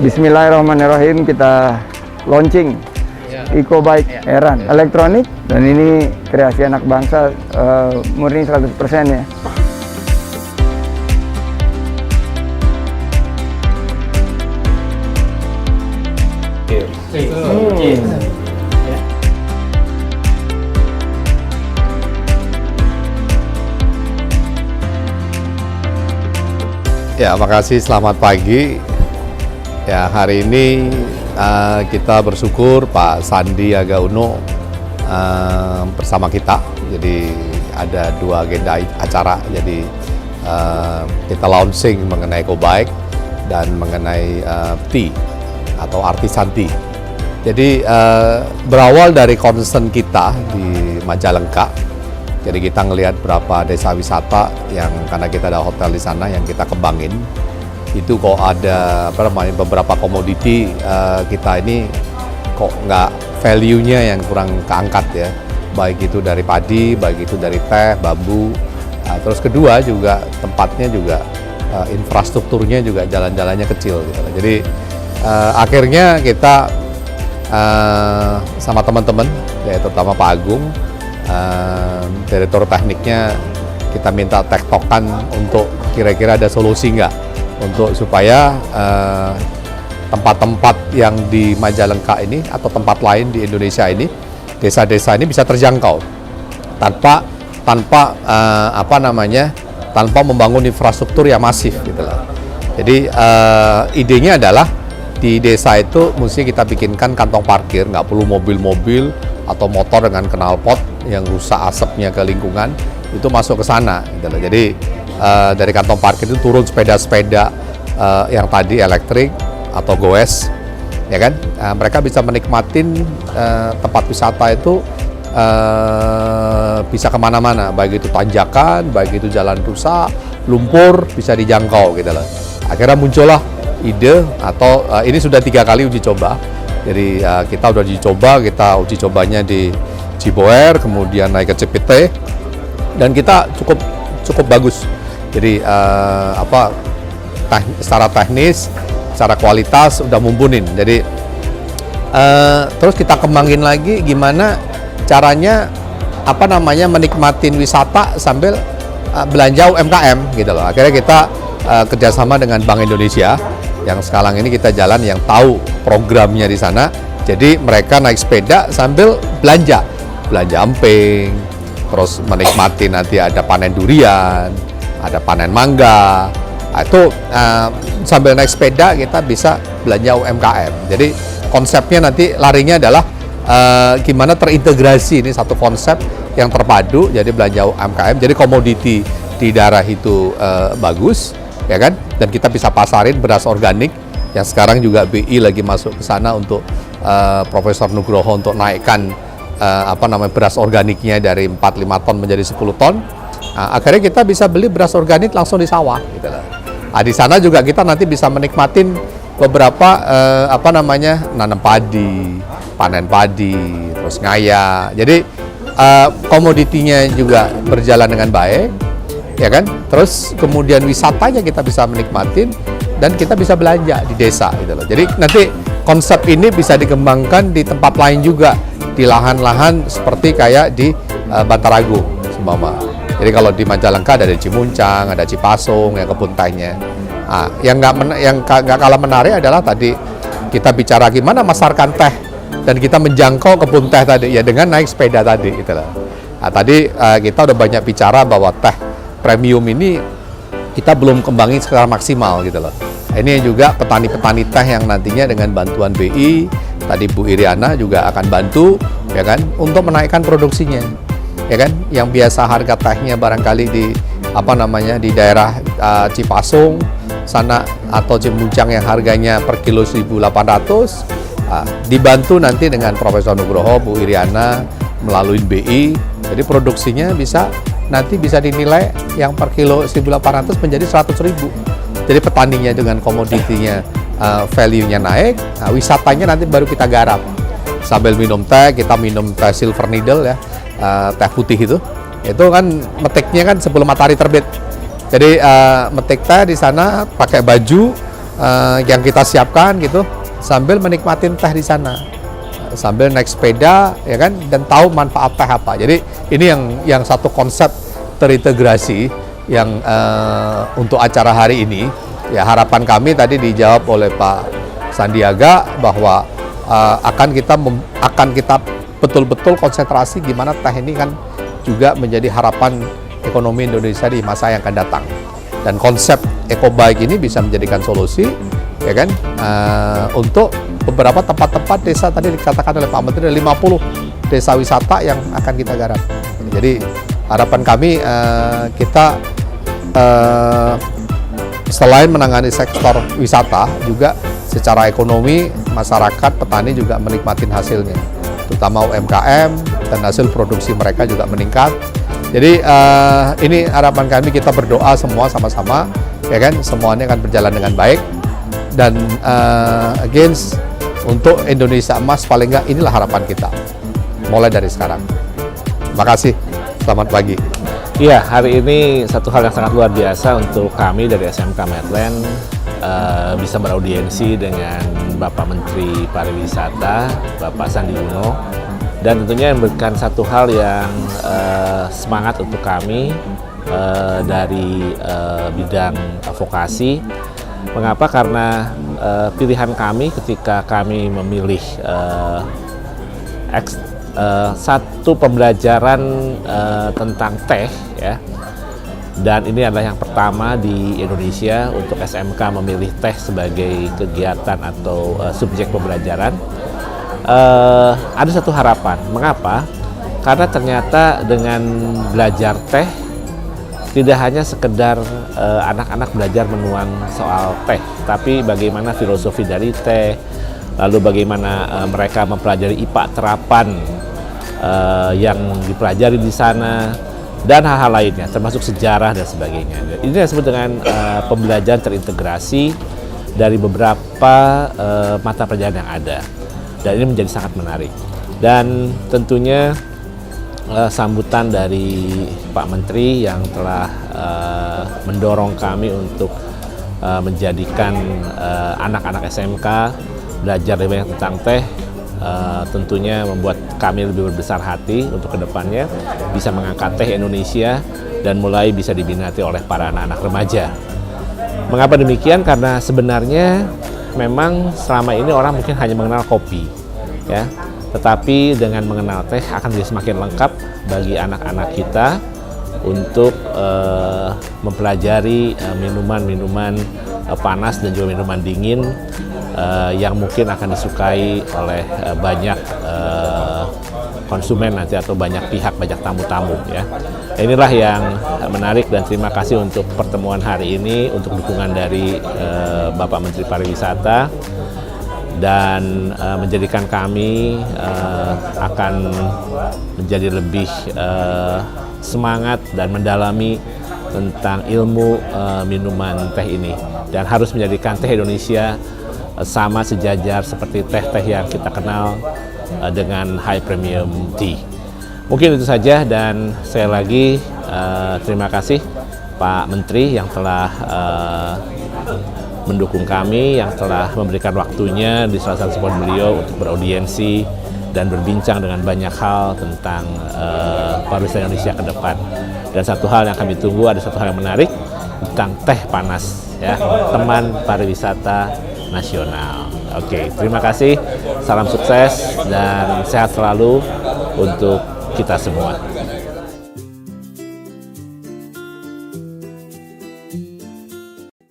Bismillahirrahmanirrahim, kita launching EcoBike Eran elektronik, dan ini kreasi anak bangsa, murni 100% ya. Ya, makasih. Selamat pagi. Ya, hari ini kita bersyukur Pak Sandiaga Uno bersama kita. Jadi ada 2 agenda acara. Jadi kita launching mengenai EcoBike dan mengenai T atau artisan T. Jadi berawal dari concern kita di Majalengka. Jadi kita ngelihat berapa desa wisata yang karena kita ada hotel di sana yang kita kembangin. Itu kok ada beberapa komoditi kita ini kok nggak value-nya yang kurang keangkat ya. Baik itu dari padi, baik itu dari teh, bambu. Terus kedua juga tempatnya juga infrastrukturnya juga jalan-jalannya kecil gitu. Jadi akhirnya kita sama teman-teman, ya terutama Pak Agung, direktur tekniknya, kita minta tektokan untuk kira-kira ada solusi nggak untuk supaya tempat-tempat yang di Majalengka ini atau tempat lain di Indonesia ini, desa-desa ini bisa terjangkau tanpa tanpa membangun infrastruktur yang masif gitu lah. Jadi idenya adalah di desa itu mesti kita bikinkan kantong parkir, nggak perlu mobil-mobil atau motor dengan knalpot yang rusak asapnya ke lingkungan, itu masuk ke sana gitu loh. Jadi dari kantong parkir itu turun sepeda-sepeda yang tadi elektrik atau goes, ya kan? Mereka bisa menikmatin tempat wisata itu bisa kemana-mana, baik itu tanjakan, baik itu jalan rusak, lumpur bisa dijangkau gitu loh. Akhirnya muncullah ide atau ini sudah 3 kali uji coba. Jadi kita udah uji cobanya di Ciboer, kemudian naik ke CPT, dan kita cukup bagus. Jadi secara teknis, secara kualitas udah mumpunin. Jadi terus kita kembangin lagi gimana caranya menikmatin wisata sambil belanja UMKM gitu loh. Akhirnya kita kerjasama dengan Bank Indonesia yang sekarang ini kita jalan, yang tahu programnya di sana. Jadi mereka naik sepeda sambil belanja emping, terus menikmati nanti ada panen durian, ada panen mangga. Itu sambil naik sepeda kita bisa belanja UMKM. Jadi konsepnya nanti larinya adalah gimana terintegrasi, ini satu konsep yang terpadu. Jadi belanja UMKM, jadi komoditi di daerah itu bagus, ya kan? Dan kita bisa pasarin beras organik yang sekarang juga BI lagi masuk ke sana untuk Profesor Nugroho untuk naikkan beras organiknya dari 4-5 ton menjadi 10 ton. Akhirnya kita bisa beli beras organik langsung di sawah gitu lah. Di sana juga kita nanti bisa menikmatin beberapa nanam padi, panen padi, terus ngaya. Jadi komoditinya juga berjalan dengan baik, ya kan? Terus kemudian wisatanya kita bisa menikmatin dan kita bisa belanja di desa gitu loh. Jadi nanti konsep ini bisa dikembangkan di tempat lain juga, di lahan-lahan seperti kayak di Bantaragung seumpama. Jadi kalau di Majalengka ada di Cimuncang, ada Cipasung, yang kebun tehnya. Yang nggak kalah menarik adalah tadi kita bicara gimana masarkan teh dan kita menjangkau kebun teh tadi ya dengan naik sepeda tadi gitu loh. Tadi kita udah banyak bicara bahwa teh premium ini kita belum kembangin secara maksimal gitu loh. Ini juga petani-petani teh yang nantinya dengan bantuan BI, tadi Bu Iriana juga akan bantu, ya kan, untuk menaikkan produksinya, ya kan. Yang biasa harga tehnya barangkali di di daerah Cipasung sana atau Cimuncang yang harganya per kilo 1.800, dibantu nanti dengan Profesor Nugroho, Bu Iriana melalui BI, jadi produksinya nanti bisa dinilai yang per kilo 1.800 menjadi 100.000. Jadi petaninya dengan komoditinya value-nya naik, wisatanya nanti baru kita garap. Sambil minum teh, kita minum teh silver needle ya, teh putih itu kan metiknya kan sebelum matahari terbit. Jadi metik teh di sana pakai baju yang kita siapkan gitu, sambil menikmatin teh di sana, sambil naik sepeda ya kan, dan tahu manfaat teh apa. Jadi ini yang satu konsep terintegrasi yang untuk acara hari ini. Ya, harapan kami tadi dijawab oleh Pak Sandiaga bahwa akan kita betul-betul konsentrasi gimana teh ini kan juga menjadi harapan ekonomi Indonesia di masa yang akan datang. Dan konsep EcoBike ini bisa menjadikan solusi, ya kan, untuk beberapa tempat-tempat desa tadi dikatakan oleh Pak Menteri, ada 50 desa wisata yang akan kita garap. Jadi harapan kami kita selain menangani sektor wisata, juga secara ekonomi masyarakat petani juga menikmati hasilnya, terutama UMKM, dan hasil produksi mereka juga meningkat. Jadi ini harapan kami, kita berdoa semua sama-sama, ya kan, semuanya akan berjalan dengan baik, dan again untuk Indonesia emas paling nggak inilah harapan kita mulai dari sekarang. Terima kasih, selamat pagi. Iya, hari ini satu hal yang sangat luar biasa untuk kami dari SMK Medland, bisa beraudiensi dengan Bapak Menteri Pariwisata, Bapak Sandi Uno, dan tentunya memberikan satu hal yang semangat untuk kami dari bidang vokasi. Mengapa? Karena pilihan kami ketika kami memilih satu pembelajaran tentang teh, ya, dan ini adalah yang pertama di Indonesia untuk SMK memilih teh sebagai kegiatan atau subjek pembelajaran. Ada satu harapan. Mengapa? Karena ternyata dengan belajar teh tidak hanya sekedar anak-anak belajar menuang soal teh, tapi bagaimana filosofi dari teh, lalu bagaimana mereka mempelajari IPA terapan yang dipelajari di sana, dan hal-hal lainnya, termasuk sejarah dan sebagainya. Ini disebut dengan pembelajaran terintegrasi dari beberapa mata pelajaran yang ada, dan ini menjadi sangat menarik. Dan tentunya sambutan dari Pak Menteri yang telah mendorong kami untuk menjadikan anak-anak SMK belajar lebih banyak tentang teh, tentunya membuat kami lebih berbesar hati untuk kedepannya bisa mengangkat teh Indonesia dan mulai bisa diminati oleh para anak-anak remaja. Mengapa demikian? Karena sebenarnya memang selama ini orang mungkin hanya mengenal kopi, ya, tetapi dengan mengenal teh akan menjadi semakin lengkap bagi anak-anak kita untuk mempelajari minuman-minuman panas dan juga minuman dingin yang mungkin akan disukai oleh banyak konsumen nanti, atau banyak pihak, banyak tamu-tamu, ya. Inilah yang menarik, dan terima kasih untuk pertemuan hari ini, untuk dukungan dari Bapak Menteri Pariwisata, dan menjadikan kami akan menjadi lebih semangat dan mendalami tentang ilmu minuman teh ini, dan harus menjadikan teh Indonesia sama sejajar seperti teh-teh yang kita kenal dengan high premium tea. Mungkin itu saja, dan sekali lagi terima kasih Pak Menteri yang telah mendukung kami, yang telah memberikan waktunya di salah satu spot beliau untuk beraudiensi dan berbincang dengan banyak hal tentang pariwisata Indonesia ke depan. Dan satu hal yang kami tunggu, ada satu hal yang menarik tentang teh panas, ya, teman pariwisata nasional. Oke, terima kasih, salam sukses dan sehat selalu untuk kita semua.